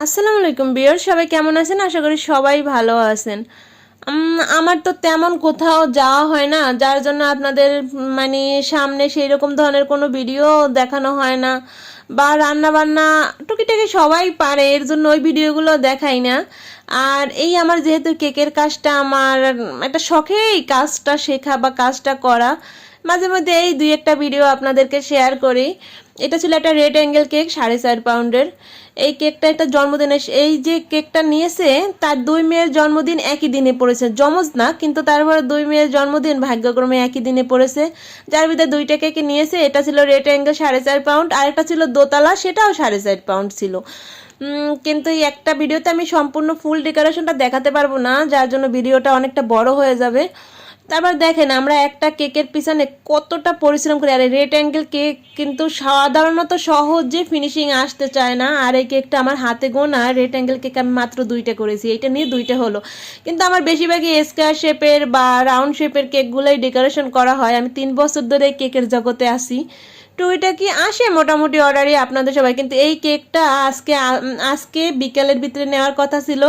আসসালামু আলাইকুম বিয়ার, সবাই কেমন আছেন? আশা করি সবাই ভালো আছেন। আমার তো তেমন কোথাও যাওয়া হয় না, যার জন্য আপনাদের মানে সামনে সেই রকম ধরনের কোনো ভিডিও দেখানো হয় না, বা রান্না বান্না টুকিটাকি সবাই পারে, এর জন্য ওই ভিডিওগুলো দেখাই না। আর এই আমার যেহেতু কেকের কাজটা আমার একটা শখে, এই কাজটা শেখা বা কাজটা করা, মাঝে মধ্যে এই দুই একটা ভিডিও আপনাদেরকে শেয়ার করি। এটা ছিল একটা রেড অ্যাঙ্গেল কেক, 4.5 পাউন্ডের। এই কেকটা একটা জন্মদিনে, এই যে কেকটা নিয়েছে তার দুই মেয়ের জন্মদিন একই দিনে পড়েছে, জমজ না কিন্তু তারপরে দুই মেয়ের জন্মদিন ভাগ্যক্রমে একই দিনে পড়েছে, যার ভিতরে দুইটা কেকে নিয়েছে। এটা ছিল রেড অ্যাঙ্গেল 4.5 পাউন্ড, আর একটা ছিল দোতলা, সেটাও 4.5 পাউন্ড ছিল। কিন্তু এই একটা ভিডিওতে আমি সম্পূর্ণ ফুল ডেকোরেশনটা দেখাতে পারবো না, যার জন্য ভিডিওটা অনেকটা বড় হয়ে যাবে। তারপর দেখেন আমরা একটা কেকের পিছনে কতটা পরিশ্রম করি। আর রেড অ্যাঙ্গেল কেক কিন্তু সাধারণত সহজে ফিনিশিং আসতে চায় না, আর এই কেকটা আমার হাতে গোনা রেড অ্যাঙ্গেল কেক আমি মাত্র দুইটা করেছি, এইটা নিয়ে দুইটা হলো। কিন্তু আমার বেশিরভাগই স্কোয়ার শেপের বা রাউন্ড শেপের কেকগুলোই ডেকোরেশন করা হয়। আমি 3 বছর ধরে কেকের জগতে আসি, টুইটা কি আসে মোটামুটি অর্ডারই আপনাদের সবাই। কিন্তু এই কেকটা আজকে বিকেলের ভিতরে নেওয়ার কথা ছিল,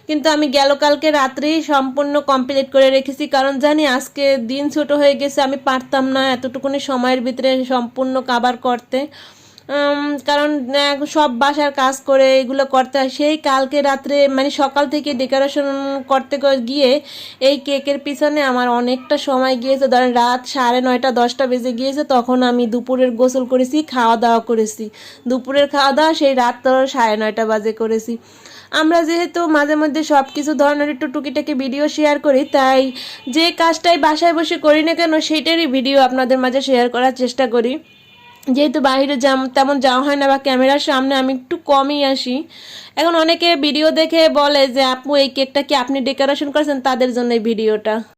কিন্তু আমি কালকে রাত্রেই সম্পূর্ণ কমপ্লিট করে রেখেছি, কারণ জানি আজকে দিন ছোট হয়ে গেছে, আমি পারতাম না এতটুকুনি সময়ের ভিতরে সম্পূর্ণ কাভার করতে। কারণ সব বাসার কাজ করে এগুলো করতে হয়। সেই কালকে রাত্রে মানে সকাল থেকে ডেকোরেশন করতে গিয়ে এই কেকের পিছনে আমার অনেকটা সময় গিয়েছে, ধরেন রাত 9:30 10টা বেজে গিয়েছে। তখন আমি দুপুরের গোসল করেছি, খাওয়া দাওয়া করেছি, দুপুরের খাওয়া দাওয়া সেই রাত 9:30 বাজে করেছি। আমরা যেহেতু মাঝে মধ্যে সব কিছু ধরনের একটু টুকিটাকি ভিডিও শেয়ার করি, তাই যে কাজটাই বাসায় বসে করি না কেন সেইটারই ভিডিও আপনাদের মাঝে শেয়ার করার চেষ্টা করি। যেহেতু বাইরে তেমন যাওয়া হয় না বা ক্যামেরার সামনে আমি একটু কমই আসি। এখন অনেকে ভিডিও দেখে বলে যে আপু এই কেকটা কি আপনি ডেকোরেশন করেছেন, তাদের জন্য এই ভিডিওটা।